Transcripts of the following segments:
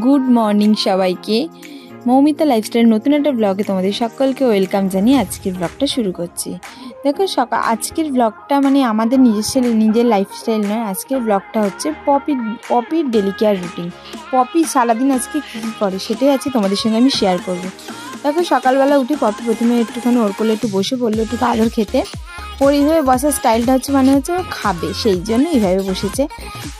Good morning সবাইকে। Moumita lifestyle নতুন একটা ব্লগে তোমাদের সকলকে ওয়েলকাম জানিয়ে আজকের ব্লগটা শুরু করছি। দেখো আজকের ব্লগটা মানে আমাদের নিজের লাইফস্টাইল নয়, আজকের ব্লগটা হচ্ছে পপির ডেলি কেয়ার রুটিন। পপি সারাদিন আজকে কী করে সেটাই আজকে তোমাদের সঙ্গে আমি শেয়ার করব। দেখো সকালবেলা উঠে পপি প্রথমে একটুখানি ওর কোলে একটু বসে পড়লো একটু আদর খেতে। ওর এইভাবে বসার স্টাইলটা হচ্ছে ও খাবে, সেই জন্য এইভাবে বসেছে।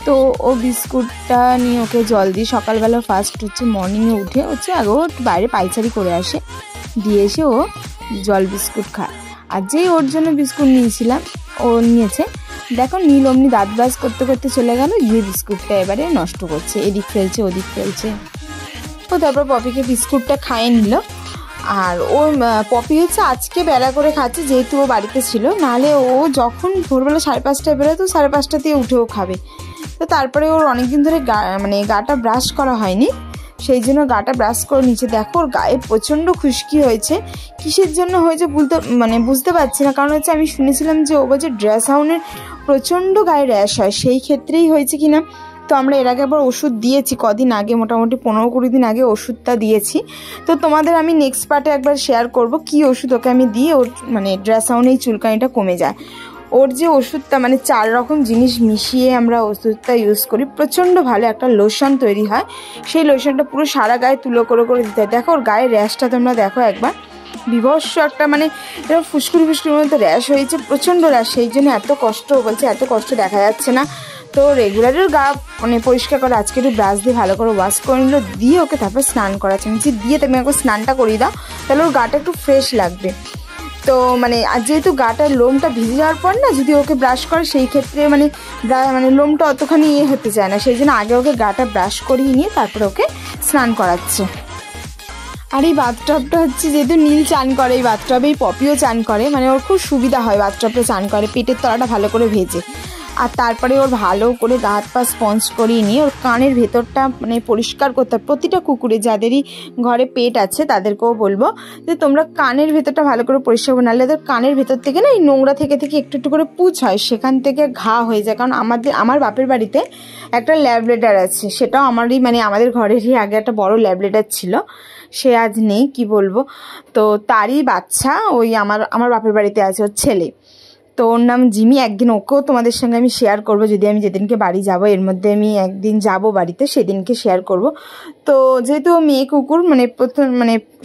তো ও বিস্কুটটা নিয়ে ওকে জল দিয়ে সকালবেলা ফার্স্ট হচ্ছে মর্নিংয়ে উঠে হচ্ছে আগে ও একটু বাইরে পায়চারি করে আসে, দিয়ে এসে ও জল বিস্কুট খায়। আর যেই ওর জন্য বিস্কুট নিয়েছিলাম ও নিয়েছে, দেখো নীল অমনি দাঁত ব্রাশ করতে করতে চলে গেল, গিয়ে বিস্কুটটা এবারে নষ্ট করছে, এদিক ফেলছে ওদিক ফেলছে। তো তারপর পপিকে বিস্কুটটা খাইয়ে নিল। আর ও পপি হচ্ছে আজকে বেলা করে খাচ্ছে, যেহেতু ও বাড়িতে ছিল, নাহলে ও যখন ভোরবেলা 5:30টায় বেরোয় তো 5:30টাতেই উঠেও খাবে। তো তারপরে ওর অনেকদিন ধরে গাটা ব্রাশ করা হয়নি, সেই জন্য গাটা ব্রাশ করে নিচ্ছে। দেখো ওর গায়ে প্রচণ্ড খুশকি হয়েছে, কিসের জন্য হয়েছে বুঝতে পারছি না। কারণ হচ্ছে আমি শুনেছিলাম যে ও বলছে ড্রেস আউনের প্রচণ্ড গায়ে র্যাশ হয়, সেই ক্ষেত্রেই হয়েছে কিনা। তো আমরা এর আগে আবার ওষুধ দিয়েছি, কদিন আগে মোটামুটি 15-20 দিন আগে ওষুধটা দিয়েছি। তো তোমাদের আমি নেক্সট পার্টে একবার শেয়ার করব কি ওষুধ ওকে আমি দিয়ে ওর ড্রেস আউনে এই চুলকানিটা কমে যায়। ওর যে ওষুধটা 4 রকম জিনিস মিশিয়ে আমরা ওষুধটা ইউজ করি, প্রচণ্ড ভালো একটা লোশন তৈরি হয়। সেই লোশনটা পুরো সারা গায়ে তুলো করে করে দিতে হয়। দেখো ওর গায়ের র্যাশটা তোমরা দেখো একবার, বিভৎস একটা এরকম ফুসকুড়ি মতো র্যাশ হয়েছে, প্রচণ্ড র্যাশ। সেই জন্য এত কষ্ট বলছে, এত কষ্ট দেখা যাচ্ছে না। তো রেগুলারের গা পরিষ্কার করে আজকে একটু ব্রাশ দিয়ে ভালো করে ওয়াশ করে নিল, দিয়ে ওকে তারপর স্নান করাচ্ছে। দিয়ে তুমি একবার স্নানটা করিয়ে দাও, তাহলে ওর গাটা একটু ফ্রেশ লাগবে। তো আর যেহেতু গাটার লোমটা ভিজে যাওয়ার পর না যদি ওকে ব্রাশ করে, সেই ক্ষেত্রে লোমটা অতখানি হতে চায় না, সেই জন্য আগে ওকে গাটা ব্রাশ করিয়ে নিয়ে তারপরে ওকে স্নান করাচ্ছে। আর এই বাথটবটা হচ্ছে যেহেতু নীল চান করে, এই বাথটবেই পপিও চান করে, ওর খুব সুবিধা হয় বাথটবটা চান করে, পেটের তলাটা ভালো করে ভেজে। আর তারপরে ওর ভালো করে গা হাত পা স্পঞ্জ করিয়ে নিয়ে ওর কানের ভেতরটা পরিষ্কার করতে হয়। প্রতিটা কুকুরে যাদেরই ঘরে পেট আছে তাদেরকেও বলবো যে তোমরা কানের ভেতরটা ভালো করে পরিষ্কার করো, নাহলে ওদের কানের ভেতর থেকে না এই নোংরা থেকে একটু একটু করে পুঁজ হয়, সেখান থেকে ঘা হয়ে যায়। কারণ আমার বাপের বাড়িতে একটা ল্যাবরেটর আছে, সেটাও আমাদের ঘরেরই আগে একটা বড় ল্যাবরেটর ছিল, সে আজ নেই, কি বলবো। তো তারই বাচ্চা ওই আমার বাপের বাড়িতে আছে, ওর ছেলে। তো ওর নাম জিমি। একদিন ওকেও তোমাদের সঙ্গে আমি শেয়ার করব, যদি আমি যেদিনকে বাড়ি যাব, এর মধ্যে আমি একদিন যাব বাড়িতে, সেদিনকে শেয়ার করব। তো যেহেতু ও মেয়ে কুকুর, প্রথম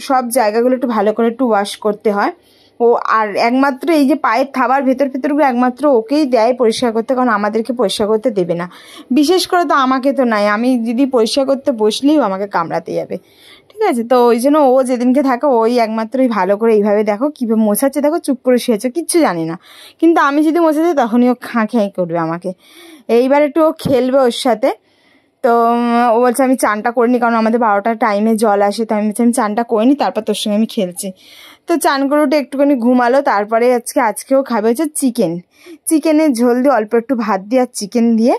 সব জায়গাগুলো একটু ভালো করে একটু ওয়াশ করতে হয়। ও আর একমাত্র এই যে পায়ের থাবার ভেতরগুলো একমাত্র ওকেই দেয় পরিষ্কার করতে, কারণ আমাদেরকে পরিষ্কার করতে দেবে না। বিশেষ করে তো আমাকে তো নাই, আমি যদি পরিষ্কার করতে বসলেই আমাকে কামড়াতে যাবে, ঠিক আছে। তো ওই জন্য ও যেদিনকে থাকে ওই একমাত্রই ভালো করে এইভাবে দেখো কীভাবে মোছাচ্ছে, দেখো চুপ করে শুয়েছে, কিচ্ছু জানে না। কিন্তু আমি যদি মোছাচ্ছি তখনই ও খাঁ করবে আমাকে। এইবার একটু ও খেলবে ওর সাথে। তো ও বলছে আমি চানটা করিনি, কারণ আমাদের 12টার টাইমে জল আসে, তো আমি বলছি আমি চানটা করিনি, তারপর তোর সঙ্গে আমি খেলছি। তো চান করে উঠে একটুখানি ঘুমালো। তারপরে আজকেও খাবে হচ্ছে চিকেনের ঝোল দিয়ে অল্প একটু ভাত দিয়ে আর চিকেন দিয়ে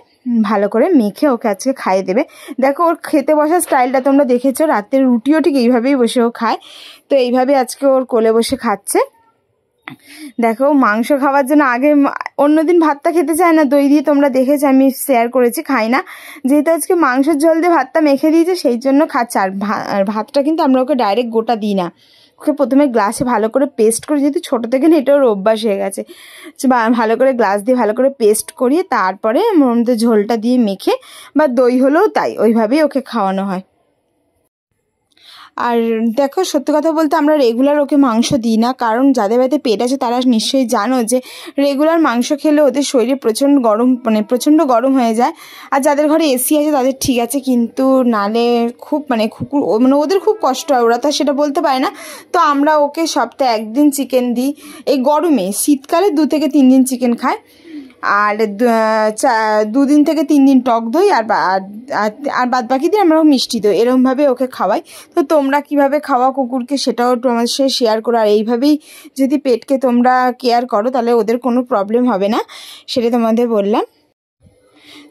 ভালো করে মেখে ওকে আজকে খাইয়ে দেবে। দেখো ওর খেতে বসার স্টাইলটা তোমরা দেখেছো, রাতের রুটিও ঠিক এইভাবেই বসে ও খায়। তো এইভাবে আজকে ওর কোলে বসে খাচ্ছে। দেখো মাংস খাওয়ার জন্য আগে অন্যদিন ভাতটা খেতে চায় না, দই দিয়ে তোমরা দেখেছো, আমি শেয়ার করেছি, খাই না। যেহেতু আজকে মাংসের ঝোল দিয়ে ভাতটা মেখে দিয়েছে সেই জন্য খাচ্ছে। আর ভাতটা কিন্তু আমরা ওকে ডাইরেক্ট গোটা দিই না, ওকে প্রথমে গ্লাসে ভালো করে পেস্ট করে, যেহেতু ছোটো থেকে না এটা ওর অভ্যাস হয়ে গেছে, ভালো করে গ্লাস দিয়ে ভালো করে পেস্ট করিয়ে তারপরে মধ্যে ঝোলটা দিয়ে মেখে বা দই হলেও তাই ওইভাবেই ওকে খাওয়ানো হয়। আর দেখো সত্যি কথা বলতে আমরা রেগুলার ওকে মাংস দিই না, কারণ যাদের বাড়িতে পেট আছে তারা নিশ্চয়ই জানো যে রেগুলার মাংস খেলে ওদের শরীরে প্রচণ্ড গরম হয়ে যায়। আর যাদের ঘরে এসি আছে তাদের ঠিক আছে, কিন্তু নালে খুব কুকুর ওদের খুব কষ্ট হয়, ওরা তো সেটা বলতে পারে না। তো আমরা ওকে সপ্তাহে 1 দিন চিকেন দিই, এই গরমে, শীতকালে 2 থেকে 3 দিন চিকেন খায়, আর 2 দিন থেকে 3 দিন টক দই, আর বাদ বাকি দিন আমরা মিষ্টি দই, এরকমভাবে ওকে খাওয়াই। তো তোমরা কিভাবে খাওয়া কুকুরকে সেটাও তোমার সাথে শেয়ার করো। আর এইভাবেই যদি পেটকে তোমরা কেয়ার করো তাহলে ওদের কোনো প্রবলেম হবে না, সেটা তোমাদের বললাম।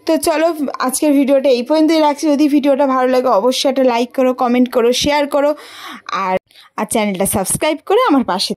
তো চলো আজকের ভিডিওটা এই পর্যন্তই রাখছি। যদি ভিডিওটা ভালো লাগে অবশ্যই একটা লাইক করো, কমেন্ট করো, শেয়ার করো, আর চ্যানেলটা সাবস্ক্রাইব করে আমার পাশে